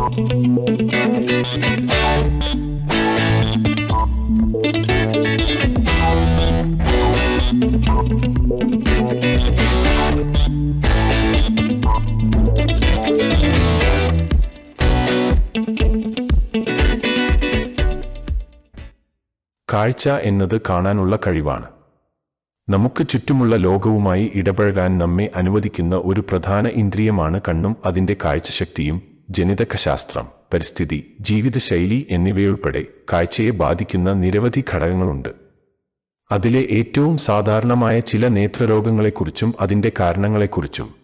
കാഴ്ച എന്നത് കാണാനുള്ള കഴിവാണ്. നമുക്ക് ചുറ്റുമുള്ള ലോകവുമായി ഇടപഴകാൻ നമ്മെ അനുവദിക്കുന്ന ഒരു പ്രധാന ഇന്ദ്രിയമാണ് കണ്ണും അതിന്റെ കാഴ്ചശക്തിയും. ജനിതകശാസ്ത്രം, പരിസ്ഥിതി, ജീവിതശൈലി എന്നിവയുൾപ്പെടെ കാഴ്ചയെ ബാധിക്കുന്ന നിരവധി ഘടകങ്ങളുണ്ട്. അതിലെ ഏറ്റവും സാധാരണമായ ചില നേത്രരോഗങ്ങളെക്കുറിച്ചും അതിന്റെ കാരണങ്ങളെക്കുറിച്ചും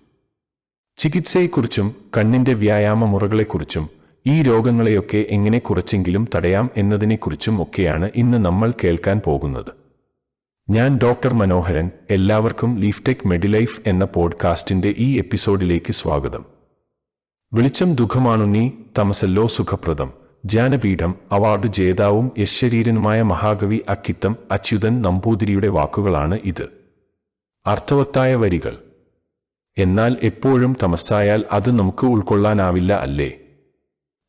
ചികിത്സയെക്കുറിച്ചും കണ്ണിന്റെ വ്യായാമ മുറകളെക്കുറിച്ചും ഈ രോഗങ്ങളെയൊക്കെ എങ്ങനെ കുറച്ചെങ്കിലും തടയാം എന്നതിനെക്കുറിച്ചും ഒക്കെയാണ് ഇന്ന് നമ്മൾ കേൾക്കാൻ പോകുന്നത്. ഞാൻ ഡോക്ടർ മനോഹരൻ. എല്ലാവർക്കും ലീഫ്ടെക് മെഡിലൈഫ് എന്ന പോഡ്കാസ്റ്റിന്റെ ഈ എപ്പിസോഡിലേക്ക് സ്വാഗതം. വെളിച്ചം ദുഃഖമാണുണ്ണി, തമസല്ലോ സുഖപ്രദം. ജ്ഞാനപീഠം അവാർഡ് ജേതാവും യശരീരനുമായ മഹാകവി അക്കിത്തം അച്യുതൻ നമ്പൂതിരിയുടെ വാക്കുകളാണ് ഇത്. അർത്ഥവത്തായ വരികൾ. എന്നാൽ എപ്പോഴും തമസ്സായാൽ അത് നമുക്ക് ഉൾക്കൊള്ളാനാവില്ല, അല്ലേ?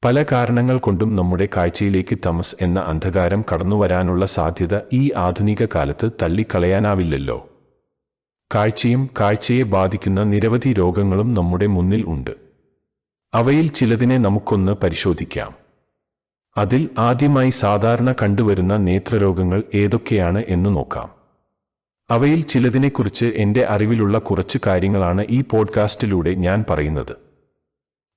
പല കാരണങ്ങൾ കൊണ്ടും നമ്മുടെ കാഴ്ചയിലേക്ക് തമസ് എന്ന അന്ധകാരം കടന്നുവരാനുള്ള സാധ്യത ഈ ആധുനിക കാലത്ത് തള്ളിക്കളയാനാവില്ലല്ലോ. കാഴ്ചയും കാഴ്ചയെ ബാധിക്കുന്ന നിരവധി രോഗങ്ങളും നമ്മുടെ മുന്നിൽ ഉണ്ട്. അവയിൽ ചിലതിനെ നമുക്കൊന്ന് പരിശോധിക്കാം. അതിൽ ആദ്യമായി സാധാരണ കണ്ടുവരുന്ന നേത്രരോഗങ്ങൾ ഏതൊക്കെയാണ് എന്ന് നോക്കാം. അവയിൽ ചിലതിനെക്കുറിച്ച് എൻ്റെ അറിവിലുള്ള കുറച്ച് കാര്യങ്ങളാണ് ഈ പോഡ്കാസ്റ്റിലൂടെ ഞാൻ പറയുന്നത്.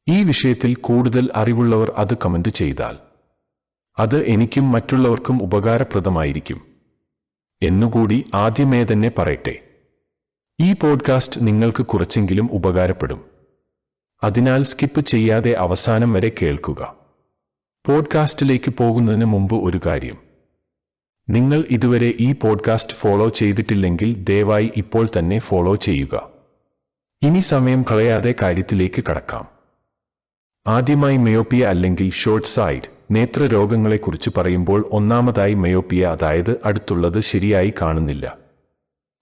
ഈ വിഷയത്തിൽ കൂടുതൽ അറിവുള്ളവർ അത് കമന്റ് ചെയ്താൽ അത് എനിക്കും മറ്റുള്ളവർക്കും ഉപകാരപ്രദമായിരിക്കും എന്നുകൂടി ആദ്യമേ തന്നെ പറയട്ടെ. ഈ പോഡ്കാസ്റ്റ് നിങ്ങൾക്ക് കുറച്ചെങ്കിലും ഉപകാരപ്പെടും. അതിനാൽ സ്കിപ്പ് ചെയ്യാതെ അവസാനം വരെ കേൾക്കുക. പോഡ്കാസ്റ്റിലേക്ക് പോകുന്നതിന് മുമ്പ് ഒരു കാര്യം. നിങ്ങൾ ഇതുവരെ ഈ പോഡ്കാസ്റ്റ് ഫോളോ ചെയ്തിട്ടില്ലെങ്കിൽ ദയവായി ഇപ്പോൾ തന്നെ ഫോളോ ചെയ്യുക. ഇനി സമയം കളയാതെ കാര്യത്തിലേക്ക് കടക്കാം. ആദ്യമായി മയോപ്പിയ അല്ലെങ്കിൽ ഷോർട്ട് സൈറ്റ് നേത്രരോഗങ്ങളെക്കുറിച്ച് പറയുമ്പോൾ ഒന്നാമതായി മയോപ്പിയ, അതായത് അടുത്തുള്ളത് ശരിയായി കാണുന്നില്ല.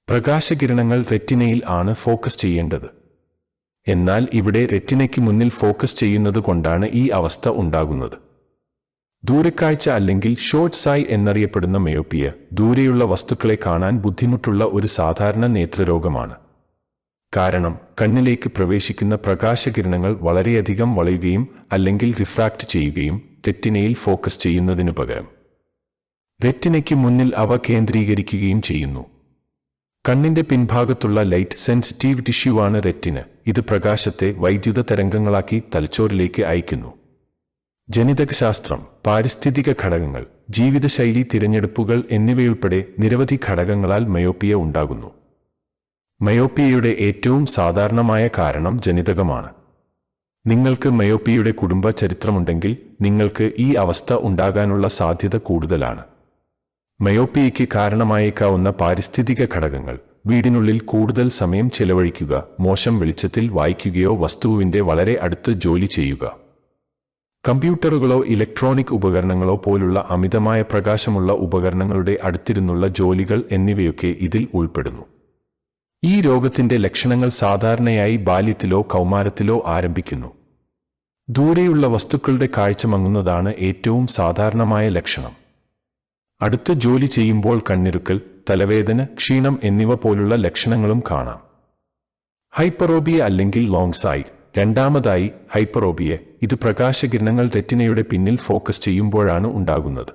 പ്രകാശകിരണങ്ങൾ റെറ്റിനയിൽ ആണ് ഫോക്കസ് ചെയ്യേണ്ടത്. എന്നാൽ ഇവിടെ റെറ്റിനയ്ക്ക് മുന്നിൽ ഫോക്കസ് ചെയ്യുന്നത് കൊണ്ടാണ് ഈ അവസ്ഥ ഉണ്ടാകുന്നത്. ദൂരക്കാഴ്ച അല്ലെങ്കിൽ ഷോർട്ട് സൈ എന്നറിയപ്പെടുന്ന മയോപ്പിയ ദൂരെയുള്ള വസ്തുക്കളെ കാണാൻ ബുദ്ധിമുട്ടുള്ള ഒരു സാധാരണ നേത്രരോഗമാണ്. കാരണം കണ്ണിലേക്ക് പ്രവേശിക്കുന്ന പ്രകാശകിരണങ്ങൾ വളരെയധികം വളയുകയും അല്ലെങ്കിൽ റിഫ്രാക്റ്റ് ചെയ്യുകയും റെറ്റിനയിൽ ഫോക്കസ് ചെയ്യുന്നതിനു പകരം റെറ്റിനയ്ക്ക് മുന്നിൽ അവ കേന്ദ്രീകരിക്കുകയും ചെയ്യുന്നു. കണ്ണിന്റെ പിൻഭാഗത്തുള്ള ലൈറ്റ് സെൻസിറ്റീവ് ടിഷ്യൂവാണ് റെറ്റിന. ഇത് പ്രകാശത്തെ വൈദ്യുത തരംഗങ്ങളാക്കി തലച്ചോറിലേക്ക് അയക്കുന്നു. ജനിതകശാസ്ത്രം, പാരിസ്ഥിതിക ഘടകങ്ങൾ, ജീവിതശൈലി തിരഞ്ഞെടുപ്പുകൾ എന്നിവയുൾപ്പെടെ നിരവധി ഘടകങ്ങളാൽ മയോപ്പിയ ഉണ്ടാകുന്നു. മയോപ്പിയയുടെ ഏറ്റവും സാധാരണമായ കാരണം ജനിതകമാണ്. നിങ്ങൾക്ക് മയോപ്പിയയുടെ കുടുംബ ചരിത്രമുണ്ടെങ്കിൽ നിങ്ങൾക്ക് ഈ അവസ്ഥ ഉണ്ടാകാനുള്ള സാധ്യത കൂടുതലാണ്. മയോപ്പിയയ്ക്ക് കാരണമായേക്കാവുന്ന പാരിസ്ഥിതിക ഘടകങ്ങൾ: വീടിനുള്ളിൽ കൂടുതൽ സമയം ചെലവഴിക്കുക, മോശം വെളിച്ചത്തിൽ വായിക്കുകയോ വസ്തുവിന്റെ വളരെ അടുത്ത് ജോലി ചെയ്യുക, കമ്പ്യൂട്ടറുകളോ ഇലക്ട്രോണിക് ഉപകരണങ്ങളോ പോലുള്ള അമിതമായ പ്രകാശമുള്ള ഉപകരണങ്ങളുടെ അടുത്തിരുന്നുള്ള ജോലികൾ എന്നിവയൊക്കെ ഇതിൽ ഉൾപ്പെടുന്നു. ഈ രോഗത്തിന്റെ ലക്ഷണങ്ങൾ സാധാരണയായി ബാല്യത്തിലോ കൗമാരത്തിലോ ആരംഭിക്കുന്നു. ദൂരെയുള്ള വസ്തുക്കളുടെ കാഴ്ച മങ്ങുന്നതാണ് ഏറ്റവും സാധാരണമായ ലക്ഷണം. അടുത്ത് ജോലി ചെയ്യുമ്പോൾ കണ്ണിറുക്കൽ, തലവേദന, ക്ഷീണം എന്നിവ പോലുള്ള ലക്ഷണങ്ങളും കാണാം. ഹൈപ്പറോബിയ അല്ലെങ്കിൽ ലോങ് സൈറ്റ്. രണ്ടാമതായി ഹൈപ്പറോബിയ. ഇത് പ്രകാശകിരണങ്ങൾ റെറ്റിനയുടെ പിന്നിൽ ഫോക്കസ് ചെയ്യുമ്പോഴാണ് ഉണ്ടാകുന്നത്.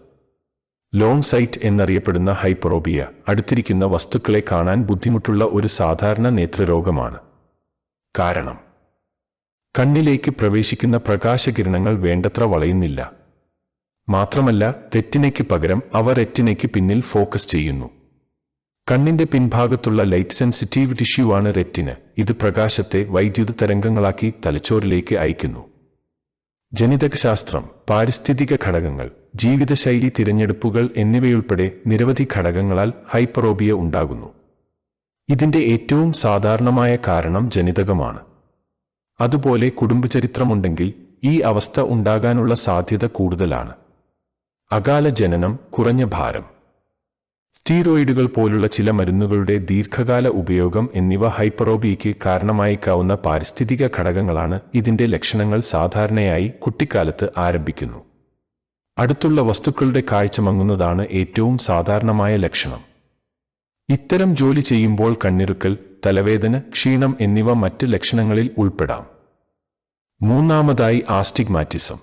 ലോങ് സൈറ്റ് എന്നറിയപ്പെടുന്ന ഹൈപ്പറോബിയ അടുത്തിരിക്കുന്ന വസ്തുക്കളെ കാണാൻ ബുദ്ധിമുട്ടുള്ള ഒരു സാധാരണ നേത്രരോഗമാണ്. കാരണം കണ്ണിലേക്ക് പ്രവേശിക്കുന്ന പ്രകാശകിരണങ്ങൾ വേണ്ടത്ര വളയുന്നില്ല. മാത്രമല്ല റെറ്റിനയ്ക്ക് പകരം അവ റെറ്റിനയ്ക്ക് പിന്നിൽ ഫോക്കസ് ചെയ്യുന്നു. കണ്ണിന്റെ പിൻഭാഗത്തുള്ള ലൈറ്റ് സെൻസിറ്റീവ് ടിഷ്യൂവാണ് റെറ്റിന. ഇത് പ്രകാശത്തെ വൈദ്യുത തരംഗങ്ങളാക്കി തലച്ചോറിലേക്ക് അയക്കുന്നു. ജനിതകശാസ്ത്രം, പാരിസ്ഥിതിക ഘടകങ്ങൾ, ജീവിതശൈലി തിരഞ്ഞെടുപ്പുകൾ എന്നിവയുൾപ്പെടെ നിരവധി ഘടകങ്ങളാൽ ഹൈപ്പറോബിയ ഉണ്ടാകുന്നു. ഇതിന്റെ ഏറ്റവും സാധാരണമായ കാരണം ജനിതകമാണ്. അതുപോലെ കുടുംബചരിത്രമുണ്ടെങ്കിൽ ഈ അവസ്ഥ ഉണ്ടാകാനുള്ള സാധ്യത കൂടുതലാണ്. അകാല ജനനം, കുറഞ്ഞ ഭാരം, സ്റ്റീറോയിഡുകൾ പോലുള്ള ചില മരുന്നുകളുടെ ദീർഘകാല ഉപയോഗം എന്നിവ ഹൈപ്പറോപ്പിയയ്ക്ക് കാരണമായേക്കാവുന്ന പാരിസ്ഥിതിക ഘടകങ്ങളാണ്. ഇതിന്റെ ലക്ഷണങ്ങൾ സാധാരണയായി കുട്ടിക്കാലത്ത് ആരംഭിക്കുന്നു. അടുത്തുള്ള വസ്തുക്കളുടെ കാഴ്ച മങ്ങുന്നതാണ് ഏറ്റവും സാധാരണമായ ലക്ഷണം. ഇത്തരം ജോലി ചെയ്യുമ്പോൾ കണ്ണിറുക്കൽ, തലവേദന, ക്ഷീണം എന്നിവ മറ്റ് ലക്ഷണങ്ങളിൽ ഉൾപ്പെടാം. മൂന്നാമതായി ആസ്റ്റിഗ്മാറ്റിസം.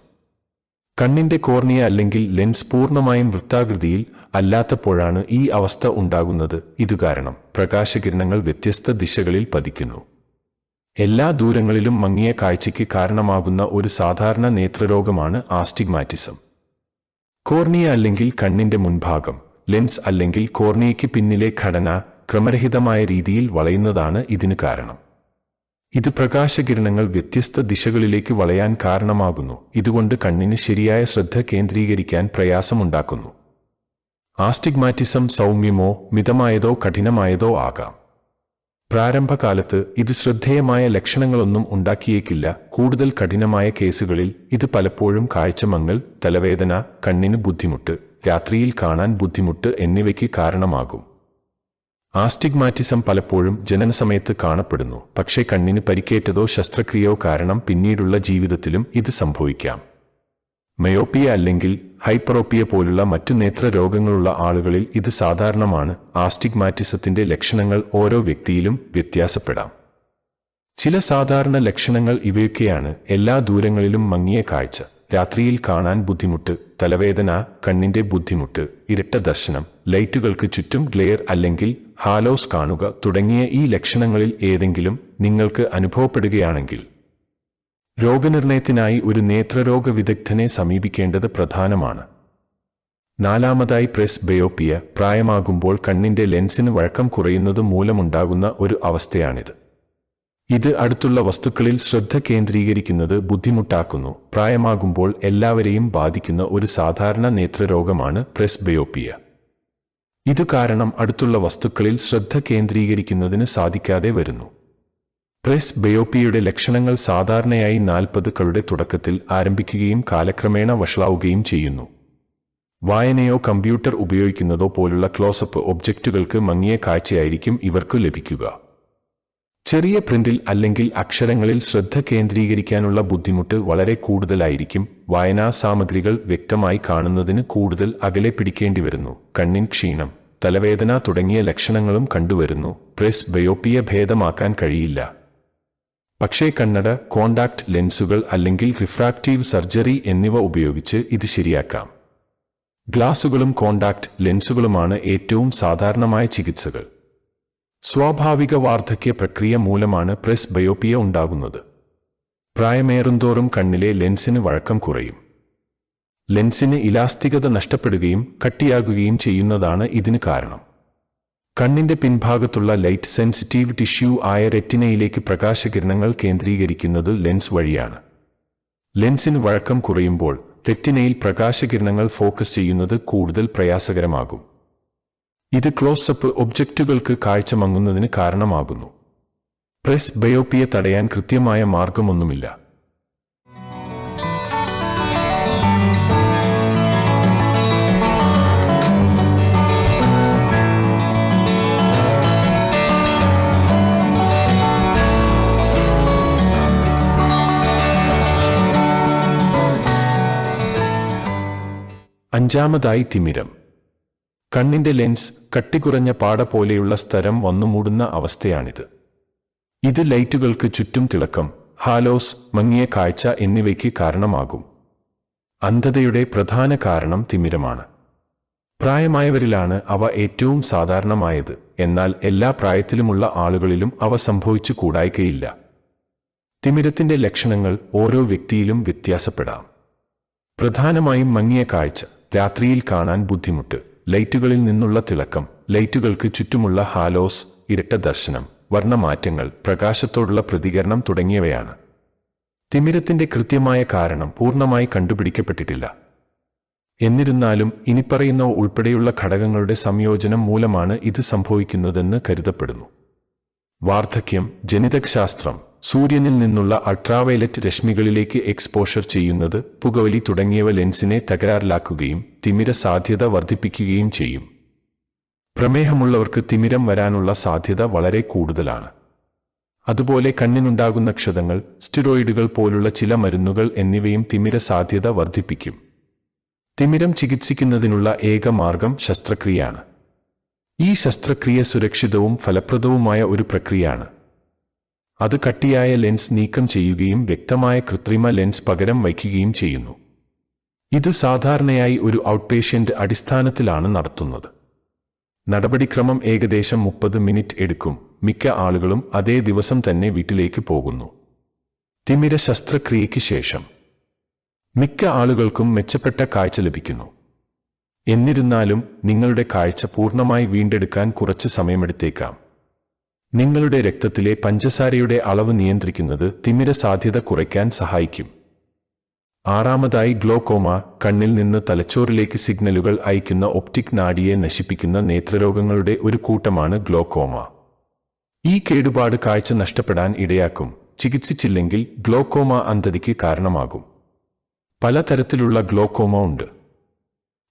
കണ്ണിന്റെ കോർണിയ അല്ലെങ്കിൽ ലെൻസ് പൂർണ്ണമായും വൃത്താകൃതിയിൽ അല്ലാത്തപ്പോഴാണ് ഈ അവസ്ഥ ഉണ്ടാകുന്നത്. ഇതുകാരണം പ്രകാശകിരണങ്ങൾ വ്യത്യസ്ത ദിശകളിൽ പതിക്കുന്നു. എല്ലാ ദൂരങ്ങളിലും മങ്ങിയ കാഴ്ചയ്ക്ക് കാരണമാകുന്ന ഒരു സാധാരണ നേത്രരോഗമാണ് ആസ്റ്റിഗ്മാറ്റിസം. കോർണിയ അല്ലെങ്കിൽ കണ്ണിന്റെ മുൻഭാഗം, ലെൻസ് അല്ലെങ്കിൽ കോർണിയയ്ക്ക് പിന്നിലെ ഘടന ക്രമരഹിതമായ രീതിയിൽ വളയുന്നതാണ് ഇതിന് കാരണം. ഇത് പ്രകാശകിരണങ്ങൾ വ്യത്യസ്ത ദിശകളിലേക്ക് വളയാൻ കാരണമാകുന്നു. ഇതുകൊണ്ട് കണ്ണിന് ശരിയായ ശ്രദ്ധ കേന്ദ്രീകരിക്കാൻ പ്രയാസമുണ്ടാക്കുന്നു. ആസ്റ്റിഗ്മാറ്റിസം സൗമ്യമോ മിതമായതോ കഠിനമായതോ ആകാം. പ്രാരംഭകാലത്ത് ഇത് ശ്രദ്ധേയമായ ലക്ഷണങ്ങളൊന്നും ഉണ്ടാക്കിയേക്കില്ല. കൂടുതൽ കഠിനമായ കേസുകളിൽ ഇത് പലപ്പോഴും കാഴ്ചമങ്ങൽ, തലവേദന, കണ്ണിന് ബുദ്ധിമുട്ട്, രാത്രിയിൽ കാണാൻ ബുദ്ധിമുട്ട് എന്നിവയ്ക്ക് കാരണമാകും. ആസ്റ്റിഗ്മാറ്റിസം പലപ്പോഴും ജനനസമയത്ത് കാണപ്പെടുന്നു, പക്ഷേ കണ്ണിന് പരിക്കേറ്റതോ ശസ്ത്രക്രിയയോ കാരണം പിന്നീടുള്ള ജീവിതത്തിലും ഇത് സംഭവിക്കാം. മയോപ്പിയ അല്ലെങ്കിൽ ഹൈപ്പറോപ്പിയ പോലുള്ള മറ്റു നേത്രരോഗങ്ങളുള്ള ആളുകളിൽ ഇത് സാധാരണമാണ്. ആസ്റ്റിഗ്മാറ്റിസത്തിന്റെ ലക്ഷണങ്ങൾ ഓരോ വ്യക്തിയിലും വ്യത്യാസപ്പെടാം. ചില സാധാരണ ലക്ഷണങ്ങൾ ഇവയൊക്കെയാണ്: എല്ലാ ദൂരങ്ങളിലും മങ്ങിയ കാഴ്ച, രാത്രിയിൽ കാണാൻ ബുദ്ധിമുട്ട്, തലവേദന, കണ്ണിന്റെ ബുദ്ധിമുട്ട്, ഇരട്ട ദർശനം, ലൈറ്റുകൾക്ക് ചുറ്റും ഗ്ലെയർ അല്ലെങ്കിൽ ഹാലോസ് കാണുക തുടങ്ങിയ ഈ ലക്ഷണങ്ങളിൽ ഏതെങ്കിലും നിങ്ങൾക്ക് അനുഭവപ്പെടുകയാണെങ്കിൽ രോഗനിർണയത്തിനായി ഒരു നേത്രരോഗ വിദഗ്ധനെ സമീപിക്കേണ്ടത് പ്രധാനമാണ്. നാലാമതായി പ്രെസ്ബയോപ്പിയ. പ്രായമാകുമ്പോൾ കണ്ണിന്റെ ലെൻസിന് വഴക്കം കുറയുന്നത് മൂലമുണ്ടാകുന്ന ഒരു അവസ്ഥയാണിത്. ഇത് അടുത്തുള്ള വസ്തുക്കളിൽ ശ്രദ്ധ കേന്ദ്രീകരിക്കുന്നത് ബുദ്ധിമുട്ടാക്കുന്നു. പ്രായമാകുമ്പോൾ എല്ലാവരെയും ബാധിക്കുന്ന ഒരു സാധാരണ നേത്രരോഗമാണ് പ്രെസ്ബയോപ്പിയ. ഇതു കാരണം അടുത്തുള്ള വസ്തുക്കളിൽ ശ്രദ്ധ കേന്ദ്രീകരിക്കുന്നതിന് സാധിക്കാതെ വരുന്നു. പ്രെസ്ബയോപ്പിയയുടെ ലക്ഷണങ്ങൾ സാധാരണയായി 40കളുടെ തുടക്കത്തിൽ ആരംഭിക്കുകയും കാലക്രമേണ വഷളാവുകയും ചെയ്യുന്നു. വായനയോ കമ്പ്യൂട്ടർ ഉപയോഗിക്കുന്നതോ പോലുള്ള ക്ലോസപ്പ് ഒബ്ജക്റ്റുകൾക്ക് മങ്ങിയ കാഴ്ചയായിരിക്കും ഇവർക്ക് ലഭിക്കുക. ചെറിയ പ്രിന്റിൽ അല്ലെങ്കിൽ അക്ഷരങ്ങളിൽ ശ്രദ്ധ കേന്ദ്രീകരിക്കാനുള്ള ബുദ്ധിമുട്ട് വളരെ കൂടുതലായിരിക്കും. വായനാ സാമഗ്രികൾ വ്യക്തമായി കാണുന്നതിന് കൂടുതൽ അകലെ പിടിക്കേണ്ടി വരുന്നു. കണ്ണിൻ ക്ഷീണം, തലവേദന തുടങ്ങിയ ലക്ഷണങ്ങളും കണ്ടുവരുന്നു. പ്രെസ്ബയോപ്പിയ ഭേദമാക്കാൻ കഴിയില്ല, പക്ഷേ കണ്ണട, കോണ്ടാക്ട് ലെൻസുകൾ അല്ലെങ്കിൽ റിഫ്രാക്റ്റീവ് സർജറി എന്നിവ ഉപയോഗിച്ച് ഇത് ശരിയാക്കാം. ഗ്ലാസുകളും കോണ്ടാക്ട് ലെൻസുകളുമാണ് ഏറ്റവും സാധാരണമായ ചികിത്സകൾ. സ്വാഭാവിക വാർദ്ധക്യ പ്രക്രിയ മൂലമാണ് പ്രെസ്ബയോപ്പിയ ഉണ്ടാകുന്നത്. പ്രായമേറുന്തോറും കണ്ണിലെ ലെൻസിന് വഴക്കം കുറയും. ലെൻസിന് ഇലാസ്തികത നഷ്ടപ്പെടുകയും കട്ടിയാകുകയും ചെയ്യുന്നതാണ് ഇതിന് കാരണം. കണ്ണിന്റെ പിൻഭാഗത്തുള്ള ലൈറ്റ് സെൻസിറ്റീവ് ടിഷ്യൂ ആയ റെറ്റിനയിലേക്ക് പ്രകാശകിരണങ്ങൾ കേന്ദ്രീകരിക്കുന്നത് ലെൻസ് വഴിയാണ്. ലെൻസിന് വഴക്കം കുറയുമ്പോൾ റെറ്റിനയിൽ പ്രകാശകിരണങ്ങൾ ഫോക്കസ് ചെയ്യുന്നത് കൂടുതൽ പ്രയാസകരമാകും. ഇത് ക്ലോസപ്പ് ഒബ്ജക്റ്റുകൾക്ക് കാഴ്ച മങ്ങുന്നതിന് കാരണമാകുന്നു. പ്രെസ്ബയോപ്പിയ തടയാൻ കൃത്യമായ മാർഗമൊന്നുമില്ല. അഞ്ചാമതായി തിമിരം. കണ്ണിന്റെ ലെൻസ് കട്ടികുറഞ്ഞ പാട പോലെയുള്ള സ്ഥലം വന്നുമൂടുന്ന അവസ്ഥയാണിത്. ഇത് ലൈറ്റുകൾക്ക് ചുറ്റും തിളക്കം, ഹാലോസ്, മങ്ങിയ കാഴ്ച എന്നിവയ്ക്ക് കാരണമാകും. അന്ധതയുടെ പ്രധാന കാരണം തിമിരമാണ്. പ്രായമായവരിലാണ് അവ ഏറ്റവും സാധാരണമായത്, എന്നാൽ എല്ലാ പ്രായത്തിലുമുള്ള ആളുകളിലും അവ സംഭവിച്ചു കൂടായ്കയില്ല. തിമിരത്തിന്റെ ലക്ഷണങ്ങൾ ഓരോ വ്യക്തിയിലും വ്യത്യാസപ്പെടാം. പ്രധാനമായും മങ്ങിയ കാഴ്ച, രാത്രിയിൽ കാണാൻ ബുദ്ധിമുട്ട്, ലൈറ്റുകളിൽ നിന്നുള്ള തിളക്കം, ലൈറ്റുകൾക്ക് ചുറ്റുമുള്ള ഹാലോസ്, ഇരട്ട ദർശനം, വർണ്ണമാറ്റങ്ങൾ, പ്രകാശത്തോടുള്ള പ്രതികരണം തുടങ്ങിയവയാണ്. തിമിരത്തിന്റെ കൃത്യമായ കാരണം പൂർണ്ണമായി കണ്ടുപിടിക്കപ്പെട്ടിട്ടില്ല. എന്നിരുന്നാലും ഇനിപ്പറയുന്നവ ഉൾപ്പെടെയുള്ള ഘടകങ്ങളുടെ സംയോജനം മൂലമാണ് ഇത് സംഭവിക്കുന്നതെന്ന് കരുതപ്പെടുന്നു. വാർദ്ധക്യം, ജനിതകശാസ്ത്രം, സൂര്യനിൽ നിന്നുള്ള അൾട്രാവയലറ്റ് രശ്മികളിലേക്ക് എക്സ്പോഷർ ചെയ്യുന്നത്, പുകവലി തുടങ്ങിയവ ലെൻസിനെ തകരാറിലാക്കുകയും തിമിര സാധ്യത വർദ്ധിപ്പിക്കുകയും ചെയ്യും. പ്രമേഹമുള്ളവർക്ക് തിമിരം വരാനുള്ള സാധ്യത വളരെ കൂടുതലാണ്. അതുപോലെ കണ്ണിനുണ്ടാകുന്ന ക്ഷതങ്ങൾ, സ്റ്റിറോയിഡുകൾ പോലുള്ള ചില മരുന്നുകൾ എന്നിവയും തിമിര സാധ്യത വർദ്ധിപ്പിക്കും. തിമിരം ചികിത്സിക്കുന്നതിനുള്ള ഏക മാർഗം ശസ്ത്രക്രിയയാണ്. ഈ ശസ്ത്രക്രിയ സുരക്ഷിതവും ഫലപ്രദവുമായ ഒരു പ്രക്രിയയാണ്. അത് കട്ടിയായ ലെൻസ് നീക്കം ചെയ്യുകയും വ്യക്തമായ കൃത്രിമ ലെൻസ് പകരം വയ്ക്കുകയും ചെയ്യുന്നു. ഇത് സാധാരണയായി ഒരു ഔട്ട്പേഷ്യന്റ് അടിസ്ഥാനത്തിലാണ് നടത്തുന്നത്. നടപടിക്രമം ഏകദേശം 30 മിനിറ്റ് എടുക്കും. മിക്ക ആളുകളും അതേ ദിവസം തന്നെ വീട്ടിലേക്ക് പോകുന്നു. തിമിര ശസ്ത്രക്രിയയ്ക്ക് ശേഷം മിക്ക ആളുകൾക്കും മെച്ചപ്പെട്ട കാഴ്ച ലഭിക്കുന്നു. എന്നിരുന്നാലും നിങ്ങളുടെ കാഴ്ച പൂർണ്ണമായി വീണ്ടെടുക്കാൻ കുറച്ച് സമയമെടുത്തേക്കാം. നിങ്ങളുടെ രക്തത്തിലെ പഞ്ചസാരയുടെ അളവ് നിയന്ത്രിക്കുന്നത് തിമിര സാധ്യത കുറയ്ക്കാൻ സഹായിക്കും. ആറാമതായി ഗ്ലോക്കോമ, കണ്ണിൽ നിന്ന് തലച്ചോറിലേക്ക് സിഗ്നലുകൾ അയക്കുന്ന ഒപ്റ്റിക് നാഡിയെ നശിപ്പിക്കുന്ന നേത്രരോഗങ്ങളുടെ ഒരു കൂട്ടമാണ് ഗ്ലോക്കോമ. ഈ കേടുപാട് കാഴ്ച നഷ്ടപ്പെടാൻ ഇടയാക്കും. ചികിത്സിച്ചില്ലെങ്കിൽ ഗ്ലോക്കോമ അന്ധതയ്ക്ക് കാരണമാകും. പലതരത്തിലുള്ള ഗ്ലോക്കോമ ഉണ്ട്.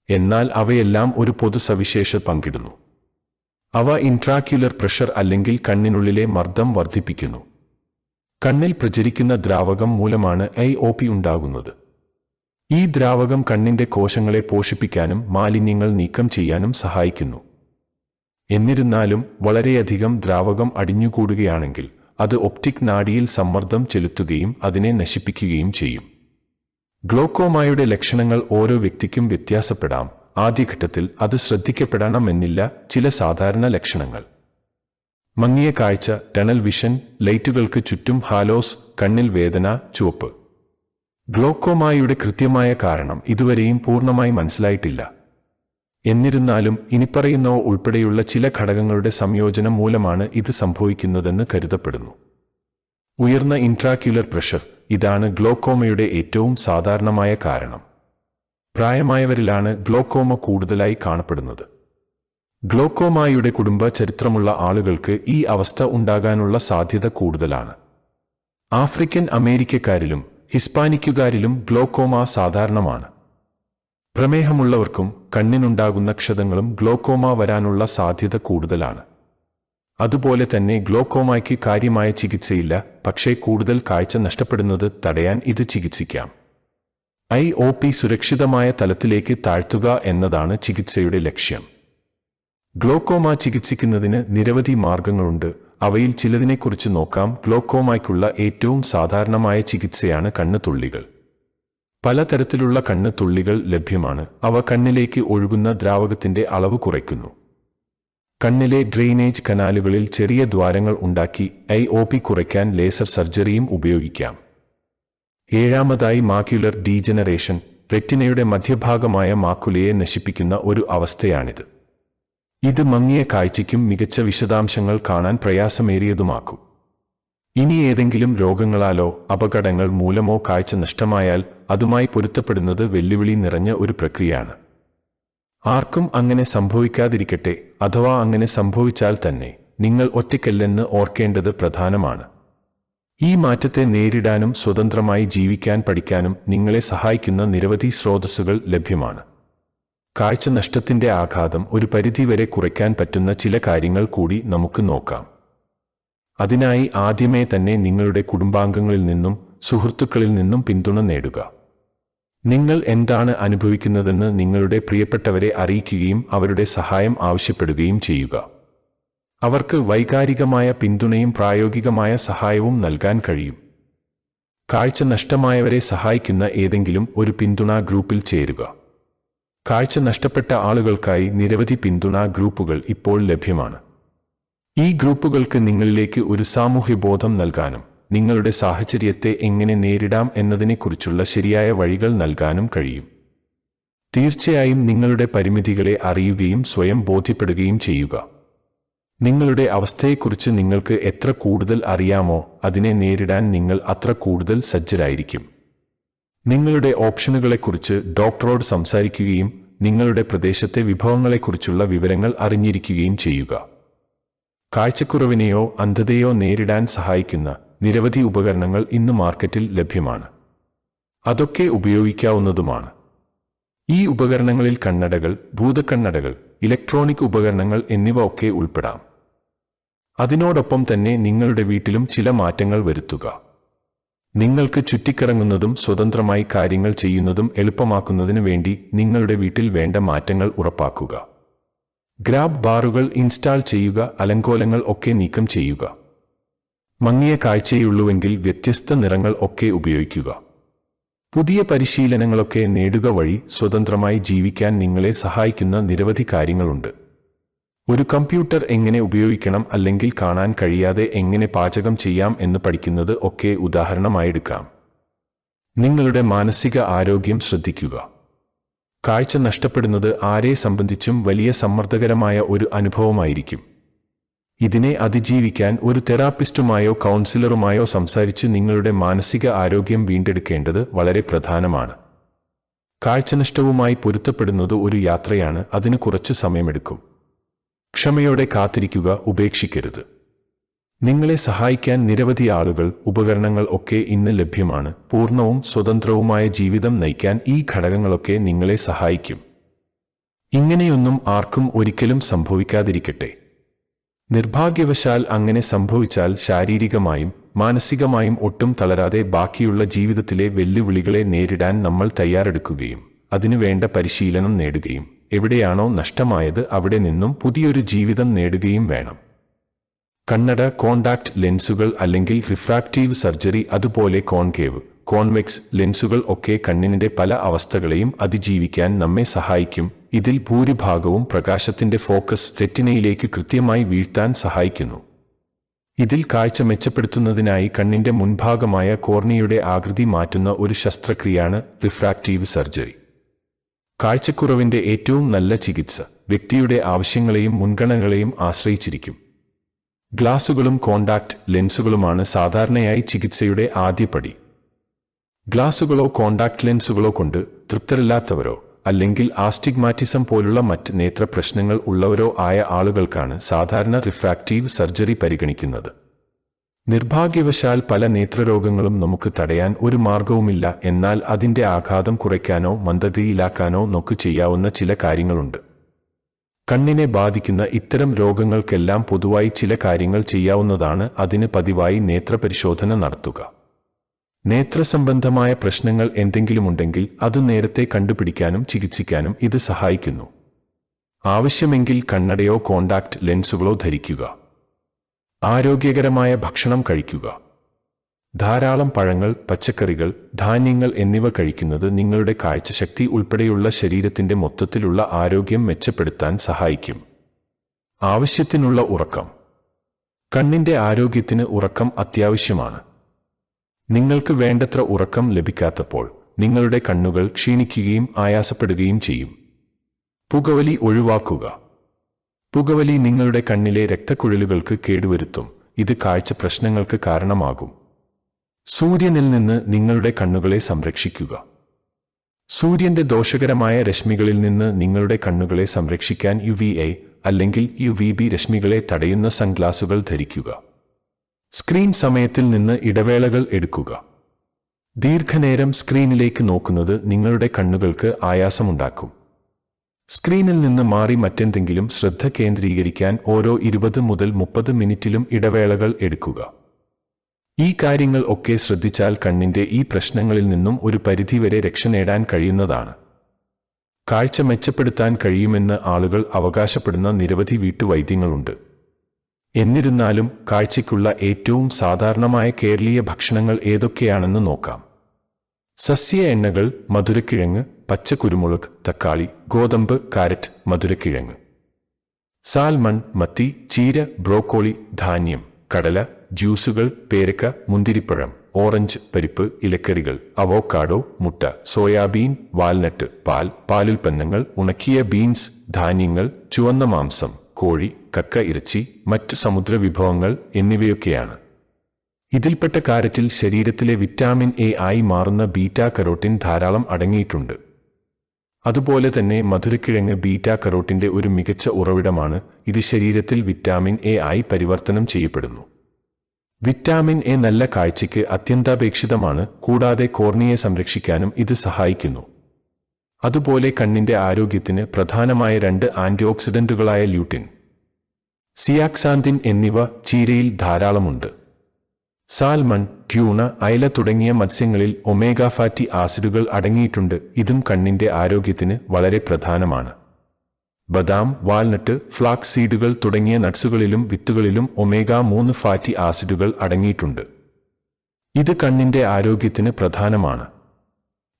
എന്നാൽ അവയെല്ലാം ഒരു പൊതു സവിശേഷത പങ്കിടുന്നു. അവ ഇൻട്രാക്യുലർ പ്രഷർ അല്ലെങ്കിൽ കണ്ണിനുള്ളിലെ മർദ്ദം വർദ്ധിപ്പിക്കുന്നു. കണ്ണിൽ പ്രചരിക്കുന്ന ദ്രാവകം മൂലമാണ് IOP ഉണ്ടാകുന്നത്. ഈ ദ്രാവകം കണ്ണിന്റെ കോശങ്ങളെ പോഷിപ്പിക്കാനും മാലിന്യങ്ങൾ നീക്കം ചെയ്യാനും സഹായിക്കുന്നു. എന്നിരുന്നാലും വളരെയധികം ദ്രാവകം അടിഞ്ഞുകൂടുകയാണെങ്കിൽ അത് ഒപ്റ്റിക് നാഡിയിൽ സമ്മർദ്ദം ചെലുത്തുകയും അതിനെ നശിപ്പിക്കുകയും ചെയ്യും. ഗ്ലോക്കോമയുടെ ലക്ഷണങ്ങൾ ഓരോ വ്യക്തിക്കും വ്യത്യാസപ്പെടാം. ആദ്യഘട്ടത്തിൽ അത് ശ്രദ്ധിക്കപ്പെടണമെന്നില്ല. ചില സാധാരണ ലക്ഷണങ്ങൾ: മങ്ങിയ കാഴ്ച, ടണൽ വിഷൻ, ലൈറ്റുകൾക്ക് ചുറ്റും ഹാലോസ്, കണ്ണിൽ വേദന, ചുവപ്പ്. ഗ്ലോക്കോമയുടെ കൃത്യമായ കാരണം ഇതുവരെയും പൂർണ്ണമായി മനസ്സിലായിട്ടില്ല. എന്നിരുന്നാലും ഇനിപ്പറയുന്നവ ഉൾപ്പെടെയുള്ള ചില ഘടകങ്ങളുടെ സംയോജനം മൂലമാണ് ഇത് സംഭവിക്കുന്നതെന്ന് കരുതപ്പെടുന്നു. ഉയർന്ന ഇൻട്രാക്യുലർ പ്രഷർ, ഇതാണ് ഗ്ലോക്കോമയുടെ ഏറ്റവും സാധാരണമായ കാരണം. പ്രായമായവരിലാണ് ഗ്ലോക്കോമ കൂടുതലായി കാണപ്പെടുന്നത്. ഗ്ലോക്കോമയുടെ കുടുംബ ചരിത്രമുള്ള ആളുകൾക്ക് ഈ അവസ്ഥ ഉണ്ടാകാനുള്ള സാധ്യത കൂടുതലാണ്. ആഫ്രിക്കൻ അമേരിക്കക്കാരിലും ഹിസ്പാനിക്കുകാരിലും ഗ്ലോക്കോമ സാധാരണമാണ്. പ്രമേഹമുള്ളവർക്കും കണ്ണിനുണ്ടാകുന്ന ക്ഷതങ്ങളും ഗ്ലോക്കോമ വരാനുള്ള സാധ്യത കൂടുതലാണ്. അതുപോലെ തന്നെ ഗ്ലോക്കോമയ്ക്ക് കാര്യമായ ചികിത്സയില്ല, പക്ഷേ കൂടുതൽ കാഴ്ച നഷ്ടപ്പെടുന്നത് തടയാൻ ഇത് ചികിത്സിക്കാം. IOP സുരക്ഷിതമായ തലത്തിലേക്ക് താഴ്ത്തുക എന്നതാണ് ചികിത്സയുടെ ലക്ഷ്യം. ഗ്ലോക്കോമ ചികിത്സിക്കുന്നതിന് നിരവധി മാർഗങ്ങളുണ്ട്. അവയിൽ ചിലതിനെക്കുറിച്ച് നോക്കാം. ഗ്ലോക്കോമയ്ക്കുള്ള ഏറ്റവും സാധാരണമായ ചികിത്സയാണ് കണ്ണുതുള്ളികൾ. പലതരത്തിലുള്ള കണ്ണുതുള്ളികൾ ലഭ്യമാണ്. അവ കണ്ണിലേക്ക് ഒഴുകുന്ന ദ്രാവകത്തിന്റെ അളവ് കുറയ്ക്കുന്നു. കണ്ണിലെ ഡ്രെയിനേജ് കനാലുകളിൽ ചെറിയ ദ്വാരങ്ങൾ ഉണ്ടാക്കി IOP കുറയ്ക്കാൻ ലേസർ സർജറിയും ഉപയോഗിക്കാം. ഏഴാമതായി മാക്യുലർ ഡീജനറേഷൻ, റെറ്റിനയുടെ മധ്യഭാഗമായ മാക്കുലയെ നശിപ്പിക്കുന്ന ഒരു അവസ്ഥയാണിത്. ഇത് മങ്ങിയ കാഴ്ചയ്ക്കും മികച്ച വിശദാംശങ്ങൾ കാണാൻ പ്രയാസമേറിയതുമാക്കും. ഇനി ഏതെങ്കിലും രോഗങ്ങളാലോ അപകടങ്ങൾ മൂലമോ കാഴ്ച നഷ്ടമായാൽ അതുമായി പൊരുത്തപ്പെടുന്നത് വെല്ലുവിളി നിറഞ്ഞ ഒരു പ്രക്രിയയാണ്. ആർക്കും അങ്ങനെ സംഭവിക്കാതിരിക്കട്ടെ, അഥവാ അങ്ങനെ സംഭവിച്ചാൽ തന്നെ നിങ്ങൾ ഒറ്റയ്ക്കല്ലെന്ന് ഓർക്കേണ്ടത് പ്രധാനമാണ്. ഈ മാറ്റത്തെ നേരിടാനും സ്വതന്ത്രമായി ജീവിക്കാൻ പഠിക്കാനും നിങ്ങളെ സഹായിക്കുന്ന നിരവധി സ്രോതസ്സുകൾ ലഭ്യമാണ്. കാഴ്ച നഷ്ടത്തിന്റെ ആഘാതം ഒരു പരിധിവരെ കുറയ്ക്കാൻ പറ്റുന്ന ചില കാര്യങ്ങൾ കൂടി നമുക്ക് നോക്കാം. അതിനായി ആദ്യമേ തന്നെ നിങ്ങളുടെ കുടുംബാംഗങ്ങളിൽ നിന്നും സുഹൃത്തുക്കളിൽ നിന്നും പിന്തുണ നേടുക. നിങ്ങൾ എന്താണ് അനുഭവിക്കുന്നതെന്ന് നിങ്ങളുടെ പ്രിയപ്പെട്ടവരെ അറിയിക്കുകയും അവരുടെ സഹായം ആവശ്യപ്പെടുകയും ചെയ്യുക. അവർക്ക് വൈകാരികമായ പിന്തുണയും പ്രായോഗികമായ സഹായവും നൽകാൻ കഴിയും. കാഴ്ച നഷ്ടമായവരെ സഹായിക്കുന്ന ഏതെങ്കിലും ഒരു പിന്തുണാ ഗ്രൂപ്പിൽ ചേരുക. കാഴ്ച നഷ്ടപ്പെട്ട ആളുകൾക്കായി നിരവധി പിന്തുണാ ഗ്രൂപ്പുകൾ ഇപ്പോൾ ലഭ്യമാണ്. ഈ ഗ്രൂപ്പുകൾക്ക് നിങ്ങളിലേക്ക് ഒരു സാമൂഹ്യബോധം നൽകാനും നിങ്ങളുടെ സാഹചര്യത്തെ എങ്ങനെ നേരിടാം എന്നതിനെക്കുറിച്ചുള്ള ശരിയായ വഴികൾ നൽകാനും കഴിയും. തീർച്ചയായും നിങ്ങളുടെ പരിമിതികളെ അറിയുകയും സ്വയം ബോധ്യപ്പെടുകയും ചെയ്യുക. നിങ്ങളുടെ അവസ്ഥയെക്കുറിച്ച് നിങ്ങൾക്ക് എത്ര കൂടുതൽ അറിയാമോ അതിനെ നേരിടാൻ നിങ്ങൾ അത്ര കൂടുതൽ സജ്ജരായിരിക്കും. നിങ്ങളുടെ ഓപ്ഷനുകളെക്കുറിച്ച് ഡോക്ടറോട് സംസാരിക്കുകയും നിങ്ങളുടെ പ്രദേശത്തെ വിഭവങ്ങളെക്കുറിച്ചുള്ള വിവരങ്ങൾ അറിഞ്ഞിരിക്കുകയും ചെയ്യുക. കാഴ്ചക്കുറവിനെയോ അന്ധതയോ നേരിടാൻ സഹായിക്കുന്ന നിരവധി ഉപകരണങ്ങൾ ഇന്ന് മാർക്കറ്റിൽ ലഭ്യമാണ്. അതൊക്കെ ഉപയോഗിക്കാവുന്നതുമാണ്. ഈ ഉപകരണങ്ങളിൽ കണ്ണടകൾ, ഭൂതക്കണ്ണടകൾ, ഇലക്ട്രോണിക് ഉപകരണങ്ങൾ എന്നിവ ഒക്കെ ഉൾപ്പെടാം. അതിനോടൊപ്പം തന്നെ നിങ്ങളുടെ വീട്ടിലും ചില മാറ്റങ്ങൾ വരുത്തുക. നിങ്ങൾക്ക് ചുറ്റിക്കറങ്ങുന്നതും സ്വതന്ത്രമായി കാര്യങ്ങൾ ചെയ്യുന്നതും എളുപ്പമാക്കുന്നതിന് വേണ്ടി നിങ്ങളുടെ വീട്ടിൽ വേണ്ട മാറ്റങ്ങൾ ഉറപ്പാക്കുക. ഗ്രാബ് ബാറുകൾ ഇൻസ്റ്റാൾ ചെയ്യുക. അലങ്കോലങ്ങൾ ഒക്കെ നീക്കം ചെയ്യുക. മങ്ങിയ കാഴ്ചയുള്ളുവെങ്കിൽ വ്യത്യസ്ത നിറങ്ങൾ ഒക്കെ ഉപയോഗിക്കുക. പുതിയ പരിശീലനങ്ങളൊക്കെ നേടുക വഴി സ്വതന്ത്രമായി ജീവിക്കാൻ നിങ്ങളെ സഹായിക്കുന്ന നിരവധി കാര്യങ്ങളുണ്ട്. ഒരു കമ്പ്യൂട്ടർ എങ്ങനെ ഉപയോഗിക്കണം അല്ലെങ്കിൽ കാണാൻ കഴിയാതെ എങ്ങനെ പാചകം ചെയ്യാം എന്ന് പഠിക്കുന്നത് ഒക്കെ ഉദാഹരണമായെടുക്കാം. നിങ്ങളുടെ മാനസിക ആരോഗ്യം ശ്രദ്ധിക്കുക. കാഴ്ച നഷ്ടപ്പെടുന്നത് ആരെ സംബന്ധിച്ചും വലിയ സമ്മർദ്ദകരമായ ഒരു അനുഭവമായിരിക്കും. ഇതിനെ അതിജീവിക്കാൻ ഒരു തെറാപ്പിസ്റ്റുമായോ കൗൺസിലറുമായോ സംസാരിച്ച് നിങ്ങളുടെ മാനസിക ആരോഗ്യം വീണ്ടെടുക്കേണ്ടത് വളരെ പ്രധാനമാണ്. കാഴ്ചനഷ്ടവുമായി പൊരുത്തപ്പെടുന്നത് ഒരു യാത്രയാണ്. അതിന് കുറച്ച് സമയമെടുക്കും. ക്ഷമയോടെ കാത്തിരിക്കുക. ഉപേക്ഷിക്കരുത്. നിങ്ങളെ സഹായിക്കാൻ നിരവധി ആളുകൾ, ഉപകരണങ്ങൾ ഒക്കെ ഇന്ന് ലഭ്യമാണ്. പൂർണ്ണവും സ്വതന്ത്രവുമായ ജീവിതം നയിക്കാൻ ഈ ഘടകങ്ങളൊക്കെ നിങ്ങളെ സഹായിക്കും. ഇങ്ങനെയൊന്നും ആർക്കും ഒരിക്കലും സംഭവിക്കാതിരിക്കട്ടെ. നിർഭാഗ്യവശാൽ അങ്ങനെ സംഭവിച്ചാൽ ശാരീരികമായും മാനസികമായും ഒട്ടും തളരാതെ ബാക്കിയുള്ള ജീവിതത്തിലെ വെല്ലുവിളികളെ നേരിടാൻ നമ്മൾ തയ്യാറെടുക്കുകയും അതിനുവേണ്ട പരിശീലനം നേടുകയും എവിടെയാണോ നഷ്ടമായത് അവിടെ നിന്നും പുതിയൊരു ജീവിതം നേടുകയും വേണം. കണ്ണട, കോണ്ടാക്ട് ലെൻസുകൾ അല്ലെങ്കിൽ റിഫ്രാക്റ്റീവ് സർജറി, അതുപോലെ കോൺകേവ്, കോൺവെക്സ് ലെൻസുകൾ ഒക്കെ കണ്ണിന്റെ പല അവസ്ഥകളെയും അതിജീവിക്കാൻ നമ്മെ സഹായിക്കും. ഇതിൽ ഭൂരിഭാഗവും പ്രകാശത്തിന്റെ ഫോക്കസ് റെറ്റിനയിലേക്ക് കൃത്യമായി വീഴ്ത്താൻ സഹായിക്കുന്നു. ഇതിൽ കാഴ്ച മെച്ചപ്പെടുത്തുന്നതിനായി കണ്ണിന്റെ മുൻഭാഗമായ കോർണിയയുടെ ആകൃതി മാറ്റുന്ന ഒരു ശസ്ത്രക്രിയയാണ് റിഫ്രാക്റ്റീവ് സർജറി. കാഴ്ചക്കുറവിന്റെ ഏറ്റവും നല്ല ചികിത്സ വ്യക്തിയുടെ ആവശ്യങ്ങളെയും മുൻഗണനകളെയും ആശ്രയിച്ചിരിക്കും. ഗ്ലാസുകളും കോണ്ടാക്ട് ലെൻസുകളുമാണ് സാധാരണയായി ചികിത്സയുടെ ആദ്യപടി. ഗ്ലാസുകളോ കോണ്ടാക്ട് ലെൻസുകളോ കൊണ്ട് തൃപ്തരല്ലാത്തവരോ അല്ലെങ്കിൽ ആസ്റ്റിഗ്മാറ്റിസം പോലുള്ള മറ്റ് നേത്ര പ്രശ്നങ്ങൾ ഉള്ളവരോ ആയ ആളുകൾക്കാണ് സാധാരണ റിഫ്രാക്റ്റീവ് സർജറി പരിഗണിക്കുന്നത്. നിർഭാഗ്യവശാൽ പല നേത്രരോഗങ്ങളും നമുക്ക് തടയാൻ ഒരു മാർഗവുമില്ല. എന്നാൽ അതിന്റെ ആഘാതം കുറയ്ക്കാനോ മന്ദഗതിയിലാക്കാനോ നമുക്ക് ചെയ്യാവുന്ന ചില കാര്യങ്ങളുണ്ട്. കണ്ണിനെ ബാധിക്കുന്ന ഇത്തരം രോഗങ്ങൾക്കെല്ലാം പൊതുവായി ചില കാര്യങ്ങൾ ചെയ്യാവുന്നതാണ്. അതിന് പതിവായി നേത്രപരിശോധന നടത്തുക. നേത്രസംബന്ധമായ പ്രശ്നങ്ങൾ എന്തെങ്കിലുമുണ്ടെങ്കിൽ അത് നേരത്തെ കണ്ടുപിടിക്കാനും ചികിത്സിക്കാനും ഇത് സഹായിക്കുന്നു. ആവശ്യമെങ്കിൽ കണ്ണടയോ കോണ്ടാക്ട് ലെൻസുകളോ ധരിക്കുക. ആരോഗ്യകരമായ ഭക്ഷണം കഴിക്കുക. ധാരാളം പഴങ്ങൾ, പച്ചക്കറികൾ, ധാന്യങ്ങൾ എന്നിവ കഴിക്കുന്നത് നിങ്ങളുടെ കാഴ്ചശക്തി ഉൾപ്പെടെയുള്ള ശരീരത്തിന്റെ മൊത്തത്തിലുള്ള ആരോഗ്യം മെച്ചപ്പെടുത്താൻ സഹായിക്കും. ആവശ്യത്തിനുള്ള ഉറക്കം. കണ്ണിന്റെ ആരോഗ്യത്തിന് ഉറക്കം അത്യാവശ്യമാണ്. നിങ്ങൾക്ക് വേണ്ടത്ര ഉറക്കം ലഭിക്കാത്തപ്പോൾ നിങ്ങളുടെ കണ്ണുകൾ ക്ഷീണിക്കുകയും ആയാസപ്പെടുകയും ചെയ്യും. പുകവലി ഒഴിവാക്കുക. പുകവലി നിങ്ങളുടെ കണ്ണിലെ രക്തക്കുഴലുകൾക്ക് കേടുവരുത്തും. ഇത് കാഴ്ച പ്രശ്നങ്ങൾക്ക് കാരണമാകും. സൂര്യനിൽ നിന്ന് നിങ്ങളുടെ കണ്ണുകളെ സംരക്ഷിക്കുക. സൂര്യന്റെ ദോഷകരമായ രശ്മികളിൽ നിന്ന് നിങ്ങളുടെ കണ്ണുകളെ സംരക്ഷിക്കാൻ UVA അല്ലെങ്കിൽ UVB രശ്മികളെ തടയുന്ന സൺഗ്ലാസുകൾ ധരിക്കുക. സ്ക്രീൻ സമയത്തിൽ നിന്ന് ഇടവേളകൾ എടുക്കുക. ദീർഘനേരം സ്ക്രീനിലേക്ക് നോക്കുന്നത് നിങ്ങളുടെ കണ്ണുകൾക്ക് ആയാസമുണ്ടാക്കും. സ്ക്രീനിൽ നിന്ന് മാറി മറ്റെന്തെങ്കിലും ശ്രദ്ധ കേന്ദ്രീകരിക്കാൻ ഓരോ 20 മുതൽ 30 മിനിറ്റിലും ഇടവേളകൾ എടുക്കുക. ഈ കാര്യങ്ങൾ ഒക്കെ ശ്രദ്ധിച്ചാൽ കണ്ണിന്റെ ഈ പ്രശ്നങ്ങളിൽ നിന്നും ഒരു പരിധിവരെ രക്ഷ നേടാൻ കഴിയുന്നതാണ്. കാഴ്ച മെച്ചപ്പെടുത്താൻ കഴിയുമെന്ന് ആളുകൾ അവകാശപ്പെടുന്ന നിരവധി വീട്ടുവൈദ്യങ്ങളുണ്ട്. എന്നിരുന്നാലും കാഴ്ചയ്ക്കുള്ള ഏറ്റവും സാധാരണമായ കേരളീയ ഭക്ഷണങ്ങൾ ഏതൊക്കെയാണെന്ന് നോക്കാം. സസ്യ എണ്ണകൾ, മധുരക്കിഴങ്ങ്, പച്ചക്കുരുമുളക്, തക്കാളി, ഗോതമ്പ്, കാരറ്റ്, മധുരക്കിഴങ്ങ്, സാൽമൺ, മത്തി, ചീര, ബ്രോക്കോളി, ധാന്യം, കടല, ജ്യൂസുകൾ, പേരക്ക, മുന്തിരിപ്പഴം, ഓറഞ്ച്, പരിപ്പ്, ഇലക്കറികൾ, അവോക്കാഡോ, മുട്ട, സോയാബീൻ, വാൽനട്ട്, പാൽ, പാലുൽപ്പന്നങ്ങൾ, ഉണക്കിയ ബീൻസ്, ധാന്യങ്ങൾ, ചുവന്ന മാംസം, കോഴി, കക്ക, ഇറച്ചി, മറ്റ് സമുദ്ര വിഭവങ്ങൾ എന്നിവയൊക്കെയാണ്. ഇതിൽപ്പെട്ട കാരറ്റിൽ ശരീരത്തിലെ വിറ്റാമിൻ A ആയി മാറുന്ന ബീറ്റാ കരോട്ടിൻ ധാരാളം അടങ്ങിയിട്ടുണ്ട്. അതുപോലെ തന്നെ മധുരക്കിഴങ്ങ് ബീറ്റാ കരോട്ടിന്റെ ഒരു മികച്ച ഉറവിടമാണ്. ഇത് ശരീരത്തിൽ വിറ്റാമിൻ A ആയി പരിവർത്തനം ചെയ്യപ്പെടുന്നു. വിറ്റാമിൻ A നല്ല കാഴ്ചയ്ക്ക് അത്യന്താപേക്ഷിതമാണ്. കൂടാതെ കോർണിയയെ സംരക്ഷിക്കാനും ഇത് സഹായിക്കുന്നു. അതുപോലെ കണ്ണിന്റെ ആരോഗ്യത്തിന് പ്രധാനമായ 2 ആന്റിഓക്സിഡന്റുകളായ ല്യൂട്ടിൻ, സിയാക്സാന്തിൻ എന്നിവ ചീരയിൽ ധാരാളമുണ്ട്. സാൽമൺ, ട്യൂണ, അയല തുടങ്ങിയ മത്സ്യങ്ങളിൽ ഒമേഗ ഫാറ്റി ആസിഡുകൾ അടങ്ങിയിട്ടുണ്ട്. ഇതും കണ്ണിന്റെ ആരോഗ്യത്തിന് വളരെ പ്രധാനമാണ്. ബദാം, വാൽനട്ട്, ഫ്ലാക്സ് സീഡുകൾ തുടങ്ങിയ നട്സുകളിലും വിത്തുകളിലും ഒമേഗ 3 ഫാറ്റി ആസിഡുകൾ അടങ്ങിയിട്ടുണ്ട്. ഇത് കണ്ണിന്റെ ആരോഗ്യത്തിന് പ്രധാനമാണ്.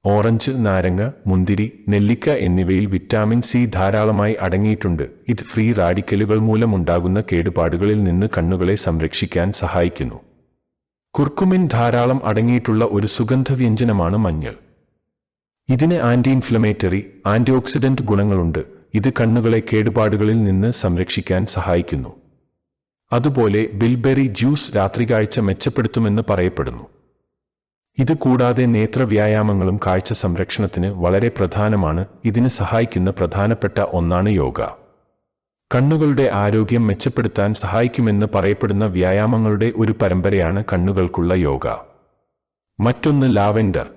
ഓറഞ്ച്, നാരങ്ങ, മുന്തിരി, നെല്ലിക്ക എന്നിവയിൽ വിറ്റാമിൻ സി ധാരാളമായി അടങ്ങിയിട്ടുണ്ട്. ഇത് ഫ്രീ റാഡിക്കലുകൾ മൂലമുണ്ടാകുന്ന കേടുപാടുകളിൽ നിന്ന് കണ്ണുകളെ സംരക്ഷിക്കാൻ സഹായിക്കുന്നു. കുർക്കുമിൻ ധാരാളം അടങ്ങിയിട്ടുള്ള ഒരു സുഗന്ധവ്യഞ്ജനമാണ് മഞ്ഞൾ. ഇതിന് ആന്റി ഇൻഫ്ലമേറ്ററി, ആന്റിഓക്സിഡന്റ് ഗുണങ്ങളുണ്ട്. ഇത് കണ്ണുകളെ കേടുപാടുകളിൽ നിന്ന് സംരക്ഷിക്കാൻ സഹായിക്കുന്നു. അതുപോലെ ബിൽബെറി ജ്യൂസ് രാത്രികാഴ്ച മെച്ചപ്പെടുത്തുമെന്ന് പറയപ്പെടുന്നു. ഇത് കൂടാതെ നേത്രവ്യായാമങ്ങളും കാഴ്ച സംരക്ഷണത്തിന് വളരെ പ്രധാനമാണ്. ഇതിന് സഹായിക്കുന്ന പ്രധാനപ്പെട്ട ഒന്നാണ് യോഗ. കണ്ണുകളുടെ ആരോഗ്യം മെച്ചപ്പെടുത്താൻ സഹായിക്കുമെന്ന് പറയപ്പെടുന്ന വ്യായാമങ്ങളുടെ ഒരു പരമ്പരയാണ് കണ്ണുകൾക്കുള്ള യോഗ. മറ്റൊന്ന് ലാവെൻഡർ,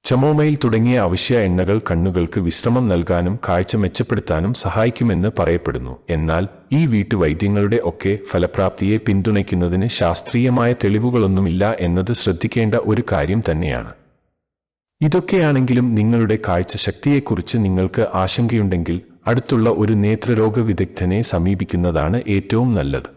ചമോമൈൽ തുടങ്ങിയ അവശ്യ എണ്ണകൾ കണ്ണുകൾക്ക് വിശ്രമം നൽകാനും കാഴ്ച മെച്ചപ്പെടുത്താനും സഹായിക്കുമെന്ന് പറയപ്പെടുന്നു. എന്നാൽ ഈ വീട്ടുവൈദ്യങ്ങളുടെ ഒക്കെ ഫലപ്രാപ്തിയെ പിന്തുണയ്ക്കുന്നതിന് ശാസ്ത്രീയമായ തെളിവുകളൊന്നുമില്ല എന്നത് ശ്രദ്ധിക്കേണ്ട ഒരു കാര്യം തന്നെയാണ്. ഇതൊക്കെയാണെങ്കിലും നിങ്ങളുടെ കാഴ്ച ശക്തിയെക്കുറിച്ച് നിങ്ങൾക്ക് ആശങ്കയുണ്ടെങ്കിൽ അടുത്തുള്ള ഒരു നേത്രരോഗ വിദഗ്ധനെ സമീപിക്കുന്നതാണ് ഏറ്റവും നല്ലത്.